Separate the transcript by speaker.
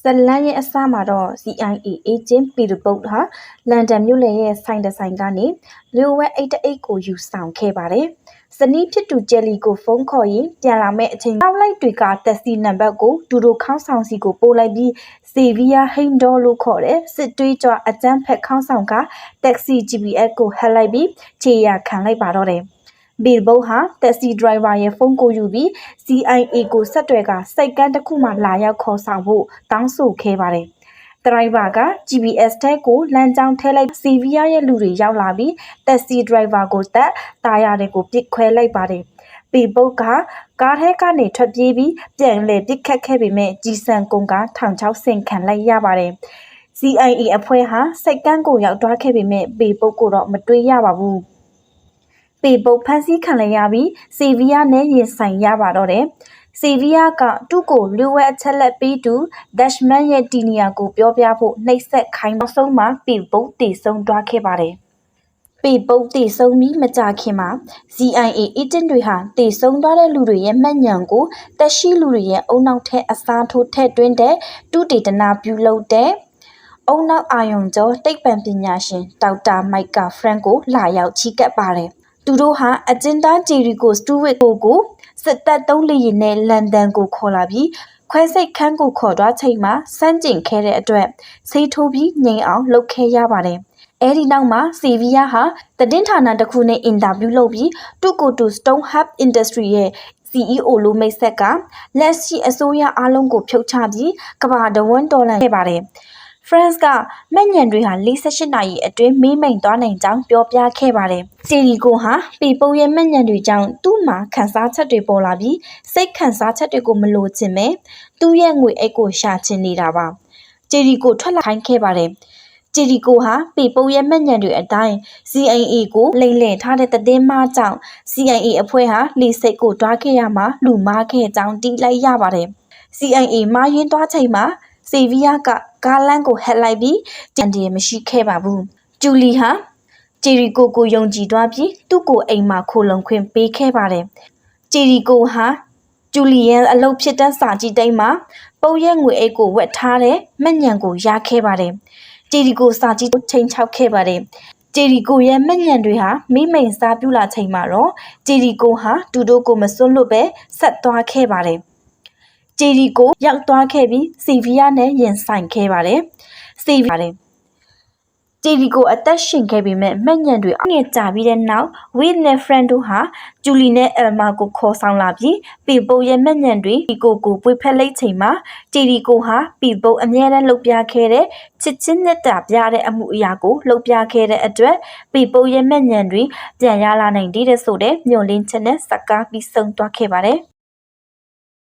Speaker 1: ဇလန်ရဲ့အစမှာတော့ CIA agent ပီရပုတ်ဟာလန်ဒန်မြို့လယ်ရဲ့ဆိုင်တဆိုင်ကနေလျှို့ဝှက်အိတ်တအိတ်ကိုယူဆောင်ခဲ့ပါတယ်။ဇနီးဖြစ်သူဂျယ်လီကိုဖုန်းခေါ်ရင်ပြန်လာမဲ့အချိန်နောက်လိုက်တွေကတက်စီနံပါတ်ကိုဒူဒိုခေါင်းဆောင်စီကိုပို့လိုက်ပြီးဇေဗီယာဟိန်ဒေါ်လို့ခေါ်တဲ့စစ်သွေးကြွအကြမ်းဖက်ခေါင်းဆောင်ကတက်စီ GPS ကိုဟက်လိုက်ပြီးခြေရာခံလိုက်ပါတော့တယ်။ဘီဘုတ်ဟာတက်စီဒရိုင်ဘာရဲ့ဖုန်းကိုယူပြီး CIA ကိုဆက်တွဲကစိတ်ကန်းတစ်ခုမှလာရောက်ခေါ်ဆောင်ဖို့တောင်းဆိုခဲ့ပါတယ်။ဒရိုင်ဘာက GPS ထဲကိုလမ်းကြောင်းထဲလိုက်စီဗီယာရဲ့လူတွေရောက်လာပြီးတက်စီဒရိုင်ဘာကိုတက်တာယာတွေကိုပစ်ခွဲလိုက်ပါတယ်။ဘီဘုတ်ကကားထဲကနေထွက်ပြေးပြီးပြန်လည်ပစ်ခတ်ခဲ့ပေမဲ့ကြီးစံကုန်းကထောင်ချောက်ဆင်ခံလိုက်ရပါတယ်။ CIA အဖွဲ့ဟာစိတ်ကန်းကိုရောက်သွားခဲ့ပေမဲ့ဘီဘုတ်ကိုတော့မတွေ့ရပါဘူး။ပေပုတ်ဖန်စီခံလိုက်ရပြီးစီဗီယာနဲ့ရင်ဆိုင်ရပါတော့တယ်။စီဗီယာကသူ့ကိုလူဝဲအချက်လက်ပေးသူဒက်ရှ်မန်ရဲ့တီနီယာကိုပြောပြဖို့နှိပ်စက်ခိုင်းနောက်ဆုံးမှာပေပုတ်တည်ဆုံးသွားခဲ့ပါတယ်။ပေပုတ်တည်ဆုံးပြီးမကြခင်မှာ CIA agent တွေဟာတည်ဆုံးသွားတဲ့လူတွေရဲ့မှတ်ဉာဏ်ကိုတက်ရှိလူတွေရဲ့အုံနောက်ထဲအစားထိုးထည့်သွင်းတဲ့တုတေသနာပြုလုပ်တဲ့အုံနောက်အာယုံကျော်တိတ်ပံပညာရှင်ဒေါက်တာမိုက်ကဖရန့်ကိုလာရောက်ချီးကပ်ပါတယ်။သူတို့ဟာအကျဉ်းသားဂျီရီကိုစတူဝစ်ကိုစစ်တပ်သုံးလေရင်နဲ့လန်ဒန်ကိုခေါ်လာပြီးခွဲစိတ်ခန်းကိုခေါ်သွားချိန်မှာစန့်ကျင်ခဲ့တဲ့အတွက်ဆေးထိုးပြီးငြိမ်အောင်လုပ်ခဲ့ရပါတယ်။အဲဒီနောက်မှာစီဗီယာဟာသတင်းဌာနတစ်ခုနဲ့အင်တာဗျူးလုပ်ပြီးသူ့ကိုယ်သူ Stone Hub Industry ရဲ့ CEO လိုမိတ်ဆက်ကလက်ရှိအစိုးရအားလုံးကိုဖြုတ်ချပြီးကမ္ဘာတဝန်းတော်လှန်ခဲ့ပါတယ်။ France ကမှတ်ဉာဏ်တွေဟာ48နာရီအတွင်းမေးမိန်သွားနိုင်ကြောင်းပြောပြခဲ့ပါတယ်။ဂျီရီကိုဟာပေပုတ်ရဲ့မှတ်ဉာဏ်တွေကြောင့်သူ့မှာခံစားချက်တွေပေါ်လာပြီးစိတ်ခံစားချက်တွေကိုမလိုချင်ပဲသူ့ရဲ့ငွေအိတ်ကိုရှာချင်နေတာပါ။ဂျီရီကိုထွက်လာခိုင်းခဲ့ပါတယ်။ဂျီရီကိုဟာပေပုတ်ရဲ့မှတ်ဉာဏ်တွေအတိုင်း CIA ကိုလိမ်လည်ထားတဲ့သတင်းမှားကြောင့် CIA အဖွဲ့ဟာလီစိတ်ကိုတွားခဲ့ရမှာလူမားခဲ့ကြောင်းတီးလိုက်ရပါတယ်။ CIA မှားယွင်းသွားချိန်မှာစီဗီယာကကားလန်းကိုဟက်လိုက်ပြီးကြံတည်းမရှိခဲ့ပါဘူး။ဂျူလီဟာဂျီရီကိုယုံကြည်သွားပြီးသူ့ကိုအိမ်မှာခိုလုံခွင့်ပေးခဲ့ပါတယ်။ဂျီရီကိုဟာဂျူလီရဲ့အလုပ်ဖြစ်တဲ့စာကြည့်တိတ်မှာပုတ်ရဲ့ငွေအိတ်ကိုဝက်ထားတဲ့မှတ်ဉာဏ်ကိုရခဲ့ပါတယ်။ဂျီရီကိုစာကြည့်ချိန်ချောက်ခဲ့ပါတယ်။ဂျီရီကိုရဲ့မှတ်ဉာဏ်တွေဟာမိမိန်စားပြူလာချိန်မှာတော့ဂျီရီကိုဟာတူတို့ကိုမစွန့်လွတ်ပဲဆက်သွားခဲ့ပါတယ်။ဂျီရီကိုရောက်သွားခဲ့ပြီးစီဗီယာနဲ့ရင်ဆိုင်ခဲ့ပါတယ်။စီဗီယာဂျီရီကိုအသက်ရှင်ခဲ့ပေမဲ့မှတ်ဉာဏ်တွေငဲ့ကြပြီးတဲ့နောက်ဝစ်နဲ့ဖရန်တို့ဟာဂျူလီနဲ့အယ်မာကိုခေါ်ဆောင်လာပြီးပေပုတ်ရဲ့မှတ်ဉာဏ်တွေဒီကိုပွေဖက်လိုက်ချိန်မှာဂျီရီကိုဟာပေပုတ်အမြဲတမ်းလှုပ်ပြခဲ့တဲ့ချစ်ချင်းနဲ့တာပြတဲ့အမှုအရာကိုလှုပ်ပြခဲ့တဲ့အတွက်ပေပုတ်ရဲ့မှတ်ဉာဏ်တွေပြန်ရလာနိုင်တဲ့ဆိုတဲ့မျှော်လင့်ချက်နဲ့စကားပြီးဆုံးသွားခဲ့ပါတယ်